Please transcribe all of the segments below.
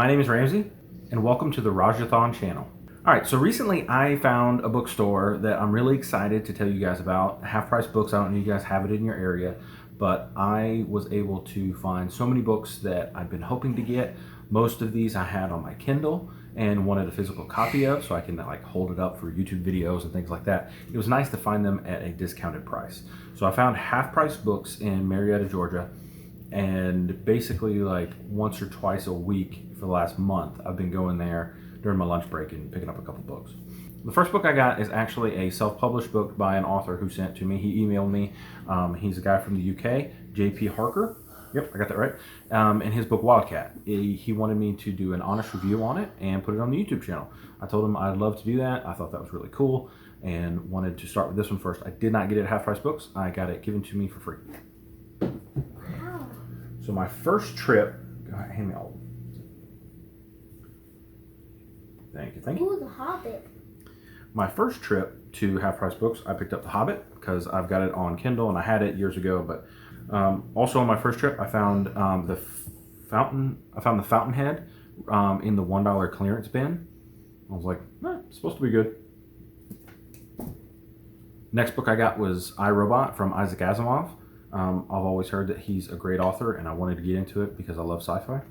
My name is Ramsey, and welcome to the Rajathon channel. All right, so recently I found a bookstore that I'm really excited to tell you guys about. Half Price Books, I don't know if you guys have it in your area, but I was able to find so many books that I've been hoping to get. Most of these I had on my Kindle and wanted a physical copy of so I can like hold it up for YouTube videos and things like that. It was nice to find them at a discounted price. So I found Half Price Books in Marietta, Georgia, and basically like once or twice a week for the last month I've been going there during my lunch break and picking up a couple books. The first book I got is actually a self-published book by an author who sent it to me. He emailed me. He's a guy from the UK, J.P. Harker. Yep, I got that right. And his book Wildcat. He wanted me to do an honest review on it and put it on the YouTube channel. I told him I'd love to do that. I thought that was really cool and wanted to start with this one first. I did not get it at Half Price Books. I got it given to me for free. Wow. So my first trip, hand me all. Thank you, thank you. Ooh, the Hobbit. My first trip to Half Price Books, I picked up The Hobbit because I've got it on Kindle and I had it years ago. But also on my first trip, I found the Fountainhead in the $1 clearance bin. I was like, it's supposed to be good. Next book I got was I, Robot from Isaac Asimov. I've always heard that he's a great author, and I wanted to get into it because I love sci-fi.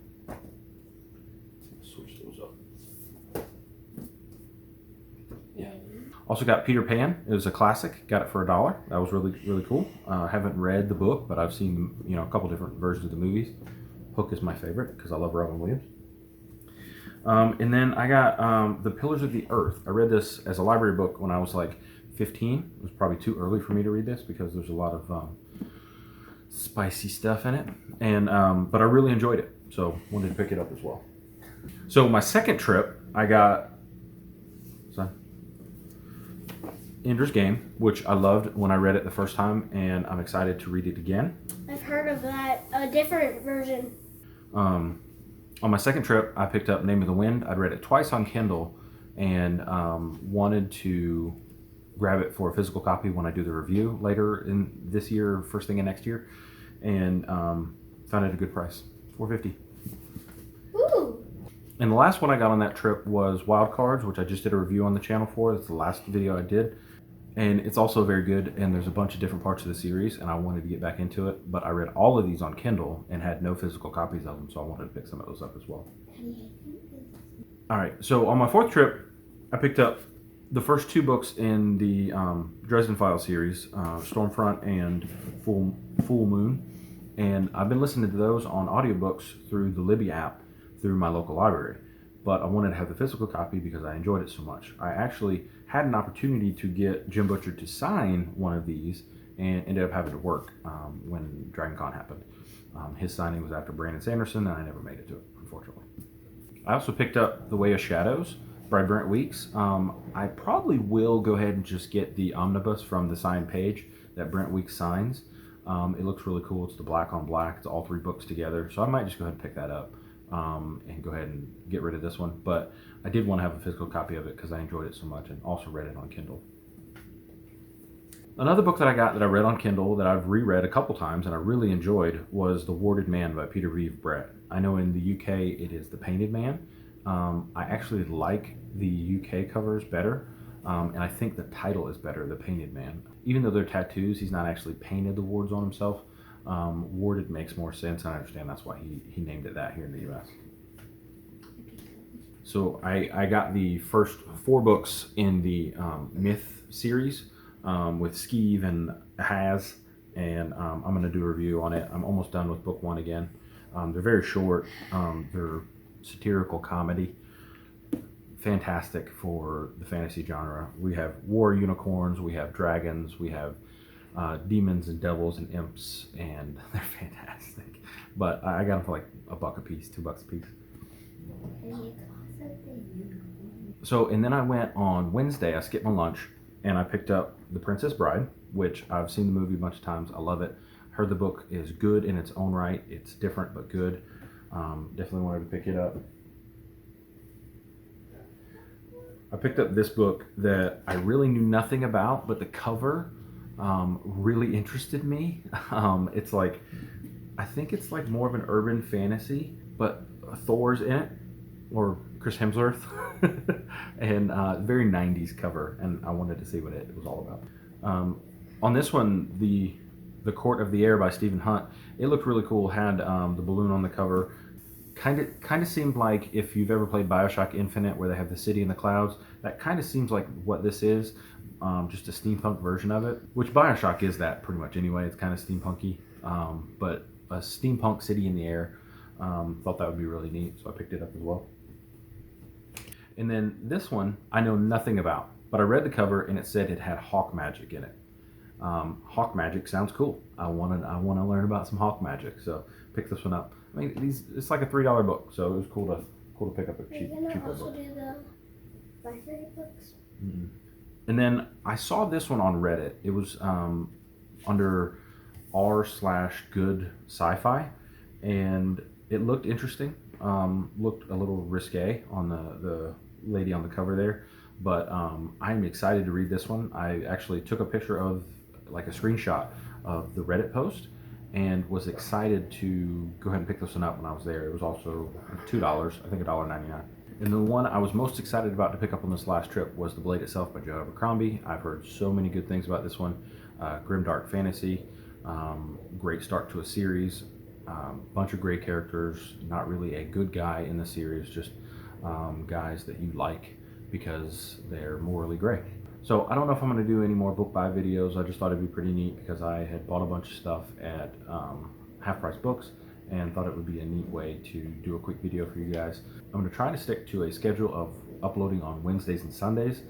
Switch those up. Yeah. Also got Peter Pan. It was a classic. Got it for $1. That was really, really cool. I haven't read the book, but I've seen a couple different versions of the movies. Hook is my favorite because I love Robin Williams. And then I got The Pillars of the Earth. I read this as a library book when I was like 15. It was probably too early for me to read this because there's a lot of spicy stuff in it, and but I really enjoyed it, so wanted to pick it up as well. So my second trip, I got Ender's Game, which I loved when I read it the first time, and I'm excited to read it again. I've heard of that, a different version. On my second trip, I picked up Name of the Wind. I'd read it twice on Kindle, and wanted to grab it for a physical copy when I do the review later in this year, first thing in next year, and found it at a good price, $4.50. Ooh. And the last one I got on that trip was Wild Cards, which I just did a review on the channel for. That's the last video I did, and it's also very good, and there's a bunch of different parts of the series, and I wanted to get back into it, but I read all of these on Kindle and had no physical copies of them, so I wanted to pick some of those up as well. All right, so on my fourth trip, I picked up the first two books in the Dresden Files series, Stormfront and Full Moon, and I've been listening to those on audiobooks through the Libby app through my local library, but I wanted to have the physical copy because I enjoyed it so much. I actually had an opportunity to get Jim Butcher to sign one of these and ended up having to work when Dragon Con happened. His signing was after Brandon Sanderson, and I never made it to it, unfortunately. I also picked up The Way of Shadows by Brent Weeks. I probably will go ahead and just get the omnibus from the signed page that Brent Weeks signs. It looks really cool. It's the black on black. It's all three books together. So I might just go ahead and pick that up and go ahead and get rid of this one. But I did want to have a physical copy of it because I enjoyed it so much and also read it on Kindle. Another book that I got that I read on Kindle that I've reread a couple times and I really enjoyed was The Warded Man by Peter Reeve Brett. I know in the UK it is The Painted Man. I actually like the UK covers better, and I think the title is better, The Painted Man. Even though they're tattoos, he's not actually painted the wards on himself. Warded makes more sense, and I understand that's why he named it that here in the US. So I got the first 4 books in the Myth series with Skeeve and Haz, and I'm going to do a review on it. I'm almost done with book 1 again. They're very short. They're satirical comedy, fantastic for the fantasy genre. We have war unicorns, we have dragons, we have demons and devils and imps, and they're fantastic. But I got them for like $1 a piece, $2 a piece. So, and then I went on Wednesday, I skipped my lunch, and I picked up The Princess Bride, which I've seen the movie a bunch of times. I love it. Heard the book is good in its own right. It's different but good. Definitely wanted to pick it up. I picked up this book that I really knew nothing about, but the cover really interested me. I think it's like more of an urban fantasy, but Thor's in it, or Chris Hemsworth, and very 90s cover, and I wanted to see what it was all about. On this one, the Court of the Air by Stephen Hunt, it looked really cool. Had the balloon on the cover. Kind of seemed like if you've ever played BioShock Infinite, where they have the city in the clouds. That kind of seems like what this is, just a steampunk version of it. Which BioShock is that pretty much anyway. It's kind of steampunky, but a steampunk city in the air. Thought that would be really neat, so I picked it up as well. And then this one I know nothing about, but I read the cover and it said it had hawk magic in it. Hawk magic sounds cool. I want to learn about some hawk magic, so pick this one up. I mean, it's like a $3 book, so it was cool to pick up a cheaper book. Are you gonna also do the my favorite books? Mm-hmm. And then I saw this one on Reddit. It was under r/good sci-fi, and it looked interesting. Looked a little risque on the lady on the cover there, but I'm excited to read this one. I actually took a picture of like a screenshot of the Reddit post and was excited to go ahead and pick this one up when I was there. It was also $2, I think $1.99. And the one I was most excited about to pick up on this last trip was The Blade Itself by Joe Abercrombie. I've heard so many good things about this one. Grimdark fantasy, great start to a series, bunch of great characters, not really a good guy in the series, just guys that you like because they're morally gray. So I don't know if I'm going to do any more book buy videos. I just thought it'd be pretty neat because I had bought a bunch of stuff at Half Price Books and thought it would be a neat way to do a quick video for you guys. I'm going to try to stick to a schedule of uploading on Wednesdays and Sundays.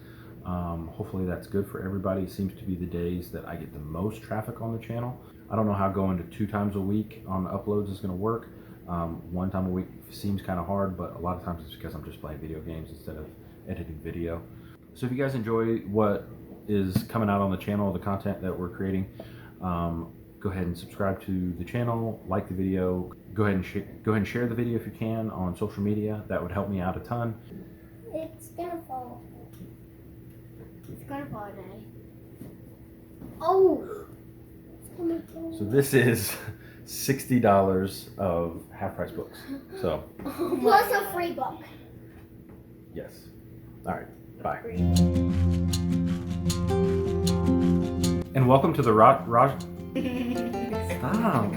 Hopefully that's good for everybody. It seems to be the days that I get the most traffic on the channel. I don't know how going to 2 times a week on uploads is going to work. 1 time a week seems kind of hard, but a lot of times it's because I'm just playing video games instead of editing video. So if you guys enjoy what is coming out on the channel, the content that we're creating, go ahead and subscribe to the channel, like the video, go ahead and share the video if you can on social media. That would help me out a ton. It's gonna fall. It's gonna fall today. Oh! It's gonna fall. So this is $60 of Half Price Books. So plus a free book. yes. All right. Bye. And welcome to the Stop.